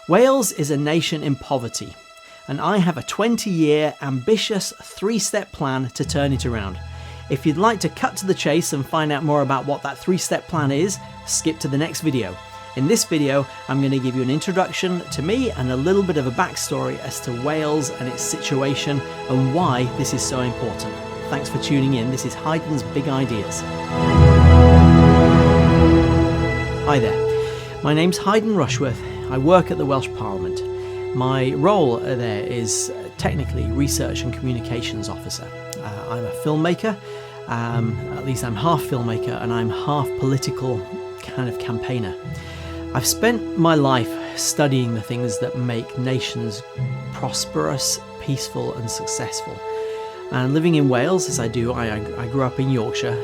Wales is a nation in poverty, and I have a 20-year ambitious 3-step plan to turn it around. If you'd like to cut to the chase and find out more about what that 3-step plan is, skip to the next video. In this video, I'm going to give you an introduction to me and a little bit of a backstory as to Wales and its situation and why this is so important. Thanks for tuning in. This is Haydn's Big Ideas. Hi there, my name's Hayden Rushworth. I work at the Welsh Parliament. My role there is technically Research and Communications Officer. I'm a filmmaker, at least I'm half filmmaker and I'm half political kind of campaigner. I've spent my life studying the things that make nations prosperous, peaceful and successful. And living in Wales, as I do, I grew up in Yorkshire.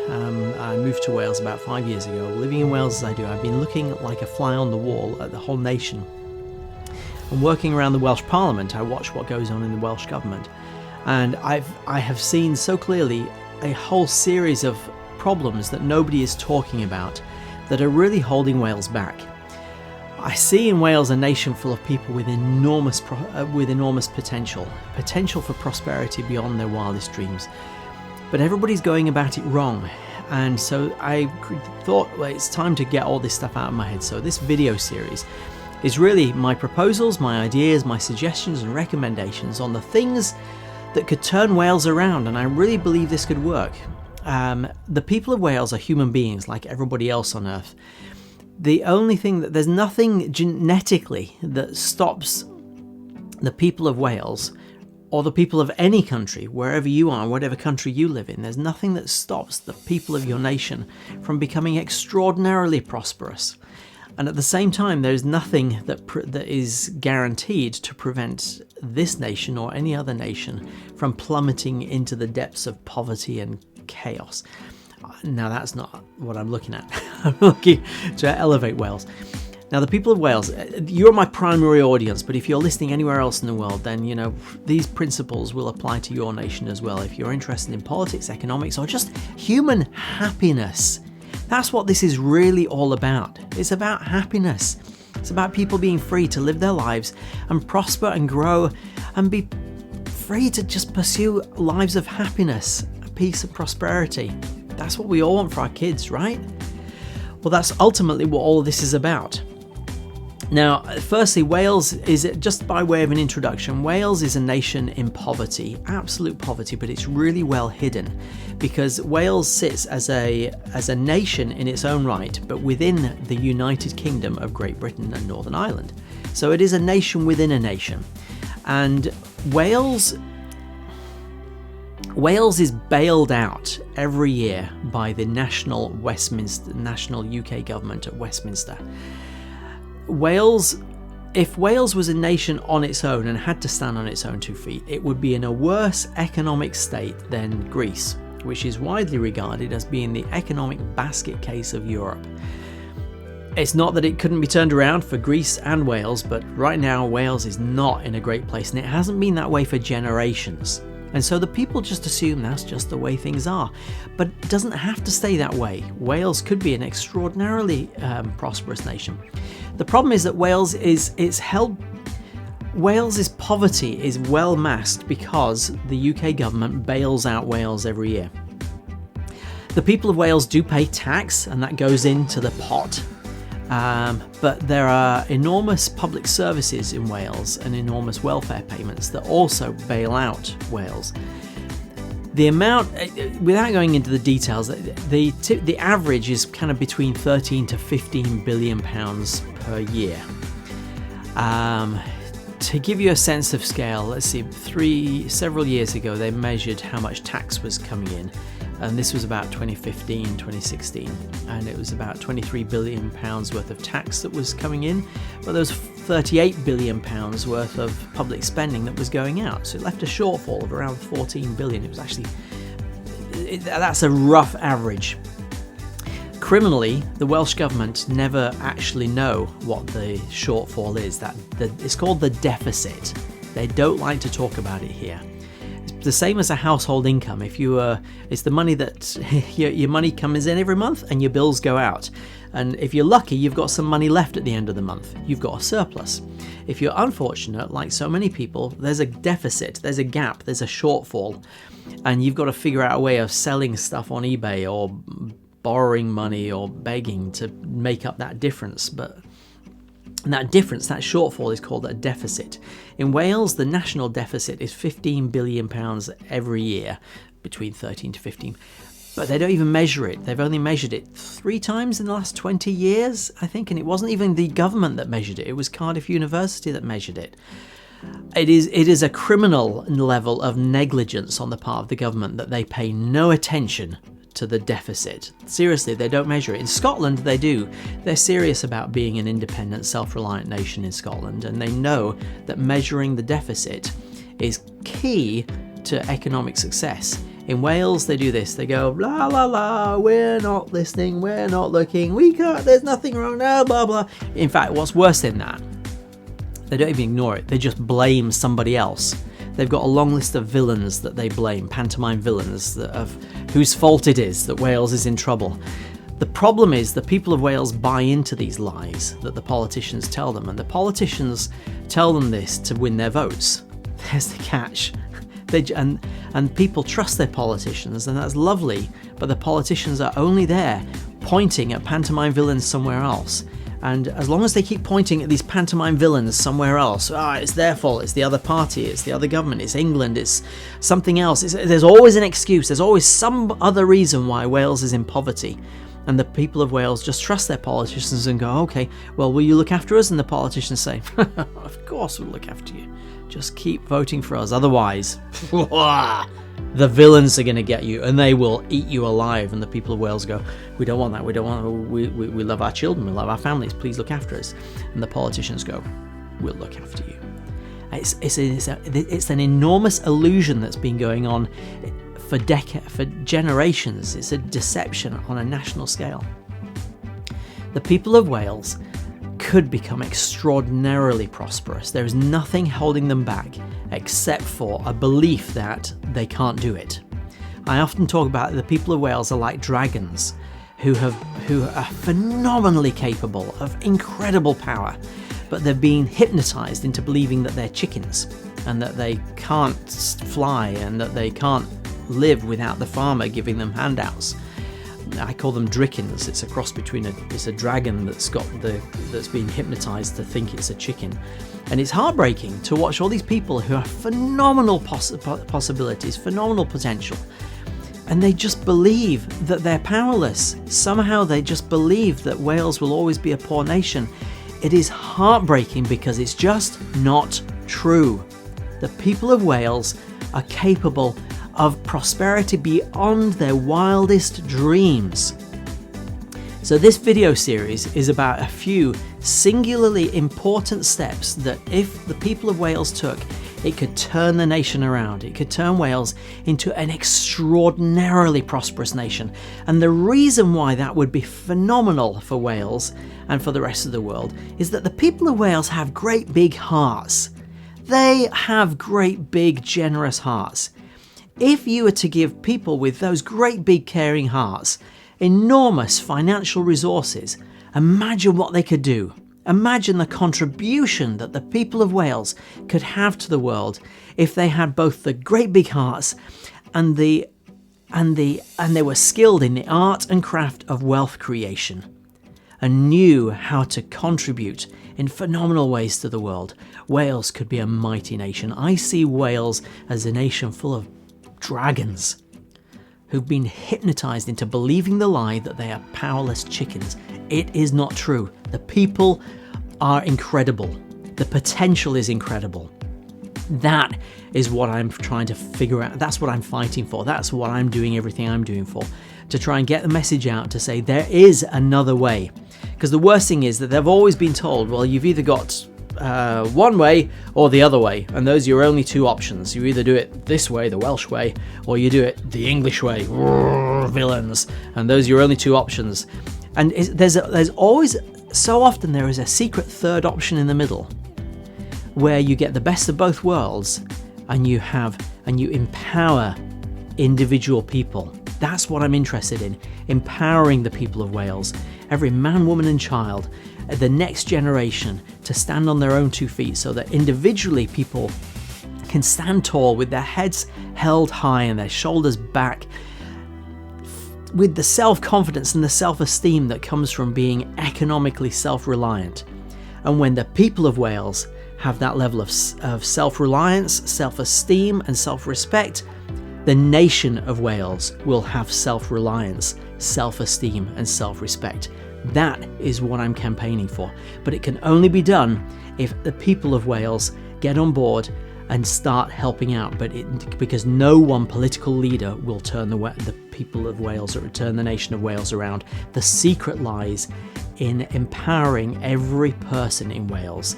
I moved to Wales about 5 years ago. Living in Wales as I do, I've been looking like a fly on the wall at the whole nation. And working around the Welsh Parliament, I watch what goes on in the Welsh Government. And I have seen so clearly a whole series of problems that nobody is talking about that are really holding Wales back. I see in Wales a nation full of people with enormous potential for prosperity beyond their wildest dreams. But everybody's going about it wrong. And so I thought, well, it's time to get all this stuff out of my head. So this video series is really my proposals, my ideas, my suggestions and recommendations on the things that could turn Wales around. And I really believe this could work. The people of Wales are human beings like everybody else on earth. The only thing there's nothing genetically that stops the people of Wales or the people of any country, wherever you are, whatever country you live in, there's nothing that stops the people of your nation from becoming extraordinarily prosperous. And at the same time, there's nothing that is guaranteed to prevent this nation or any other nation from plummeting into the depths of poverty and chaos. Now, that's not what I'm looking at. I'm looking to elevate Wales. Now, the people of Wales, you're my primary audience, but if you're listening anywhere else in the world, then, you know, these principles will apply to your nation as well. If you're interested in politics, economics, or just human happiness, that's what this is really all about. It's about happiness. It's about people being free to live their lives and prosper and grow and be free to just pursue lives of happiness, peace and prosperity. That's what we all want for our kids, right? Well, that's ultimately what all of this is about. Now, firstly, Wales is, just by way of an introduction, Wales is a nation in poverty, absolute poverty, but it's really well hidden because Wales sits as a nation in its own right, but within the United Kingdom of Great Britain and Northern Ireland. So it is a nation within a nation. And Wales is bailed out every year by the national UK government at Westminster. If Wales was a nation on its own and had to stand on its own 2 feet, it would be in a worse economic state than Greece, which is widely regarded as being the economic basket case of Europe. It's not that it couldn't be turned around for Greece and Wales, but right now Wales is not in a great place, and it hasn't been that way for generations. And so the people just assume that's just the way things are. But it doesn't have to stay that way. Wales could be an extraordinarily prosperous nation. The problem is that Wales's poverty is well masked because the UK government bails out Wales every year. The people of Wales do pay tax, and that goes into the pot. But there are enormous public services in Wales and enormous welfare payments that also bail out Wales. The amount, without going into the details, the average is kind of between 13 to 15 billion pounds per year. To give you a sense of scale, let's see, several years ago they measured how much tax was coming in. And this was about 2015, 2016, and it was about 23 billion pounds worth of tax that was coming in, but there was 38 billion pounds worth of public spending that was going out. So it left a shortfall of around 14 billion. It was actually, that's a rough average. Criminally, the Welsh government never actually know what the shortfall is. It's called the deficit. They don't like to talk about it here. The same as a household income. If you it's the money that your money comes in every month and your bills go out. And if you're lucky, you've got some money left at the end of the month. You've got a surplus. If you're unfortunate, like so many people, there's a deficit, there's a gap, there's a shortfall, and you've got to figure out a way of selling stuff on eBay or borrowing money or begging to make up that difference. But that difference, that shortfall, is called a deficit. In Wales, the national deficit is £15 billion every year, between 13 to 15. But they don't even measure it. They've only measured it 3 times in the last 20 years, I think, and it wasn't even the government that measured it. It was Cardiff University that measured it. It is a criminal level of negligence on the part of the government that they pay no attention to the deficit. Seriously, they don't measure it. In Scotland, they do. They're serious about being an independent, self-reliant nation in Scotland, and they know that measuring the deficit is key to economic success. In Wales, they do this. They go, la, la, la, we're not listening, we're not looking, we can't, there's nothing wrong, no, blah, blah. In fact, what's worse than that, they don't even ignore it. They just blame somebody else. They've got a long list of villains that they blame, pantomime villains, of whose fault it is that Wales is in trouble. The problem is the people of Wales buy into these lies that the politicians tell them, and the politicians tell them this to win their votes. There's the catch. And people trust their politicians, and that's lovely, but the politicians are only there pointing at pantomime villains somewhere else. And as long as they keep pointing at these pantomime villains somewhere else, it's their fault, it's the other party, it's the other government, it's England, it's something else. There's always an excuse, there's always some other reason why Wales is in poverty. And the people of Wales just trust their politicians and go, okay, well, will you look after us? And the politicians say, of course we'll look after you. Just keep voting for us, otherwise the villains are going to get you and they will eat you alive. And the people of Wales go, we don't want that, we don't want that. We love our children, we love our families, please look after us. And the politicians go, we'll look after you. It's an enormous illusion that's been going on for generations. It's a deception on a national scale. The people of Wales could become extraordinarily prosperous. There is nothing holding them back except for a belief that they can't do it. I often talk about the people of Wales are like dragons who are phenomenally capable of incredible power, but they're being hypnotized into believing that they're chickens and that they can't fly and that they can't live without the farmer giving them handouts. I call them drickens. It's a cross between it's a dragon that's being hypnotized to think it's a chicken. And it's heartbreaking to watch all these people who have phenomenal possibilities, phenomenal potential, and they just believe that they're powerless. Somehow they just believe that Wales will always be a poor nation. It is heartbreaking because it's just not true. The people of Wales are capable of prosperity beyond their wildest dreams. So this video series is about a few singularly important steps that if the people of Wales took, it could turn the nation around. It could turn Wales into an extraordinarily prosperous nation. And the reason why that would be phenomenal for Wales and for the rest of the world is that the people of Wales have great big hearts. They have great big generous hearts. If you were to give people with those great big caring hearts enormous financial resources, imagine what they could do. Imagine the contribution that the people of Wales could have to the world if they had both the great big hearts and they were skilled in the art and craft of wealth creation and knew how to contribute in phenomenal ways to the world. Wales could be a mighty nation. I see Wales as a nation full of dragons who've been hypnotized into believing the lie that they are powerless chickens. It is not true. The people are incredible. The potential is incredible. That is what I'm trying to figure out. That's what I'm fighting for. That's what I'm doing everything I'm doing for, to try and get the message out to say there is another way. Because the worst thing is that they've always been told, well, you've either got one way or the other way, and those are your only two options. You either do it this way, the Welsh way, or you do it the English way, villains, and those are your only two options. And there's always, so often there is a secret third option in the middle where you get the best of both worlds and you empower individual people That's what I'm interested in, empowering the people of Wales, every man, woman and child, the next generation, to stand on their own 2 feet so that individually people can stand tall with their heads held high and their shoulders back, with the self-confidence and the self-esteem that comes from being economically self-reliant. And when the people of Wales have that level of self-reliance, self-esteem and self-respect, the nation of Wales will have self-reliance, self-esteem and self-respect. That is what I'm campaigning for. But it can only be done if the people of Wales get on board and start helping out, because no one political leader will turn the people of Wales or turn the nation of Wales around. The secret lies in empowering every person in Wales.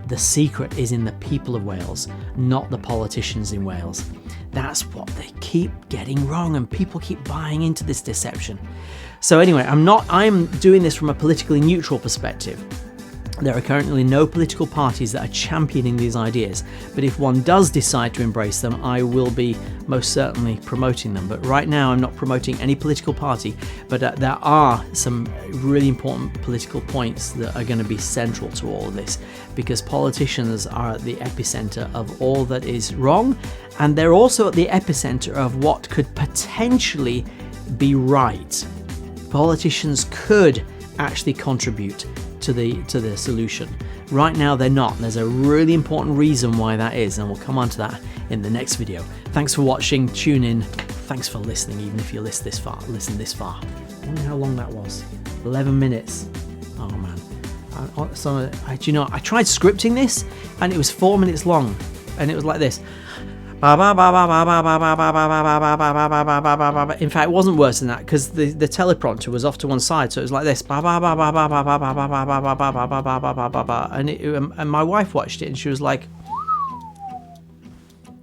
The secret is in the people of Wales, not the politicians in Wales. That's what they keep getting wrong, and people keep buying into this deception. So anyway, I'm doing this from a politically neutral perspective. There are currently no political parties that are championing these ideas, but if one does decide to embrace them, I will be most certainly promoting them. But right now I'm not promoting any political party, but there are some really important political points that are going to be central to all of this, because politicians are at the epicenter of all that is wrong, and they're also at the epicenter of what could potentially be right. Politicians could actually contribute to the solution. Right now they're not. There's a really important reason why that is, and we'll come on to that in the next video. Thanks for watching. Tune in. Thanks for listening, even if you listen this far. I wonder how long that was. 11 minutes. Oh man. I tried scripting this and it was 4 minutes long, and it was like this. In fact, it wasn't worse than that, because the teleprompter was off to one side, so it was like this. And my wife watched it and she was like,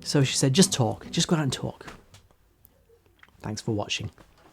so she said, just talk, just go out and talk. Thanks for watching.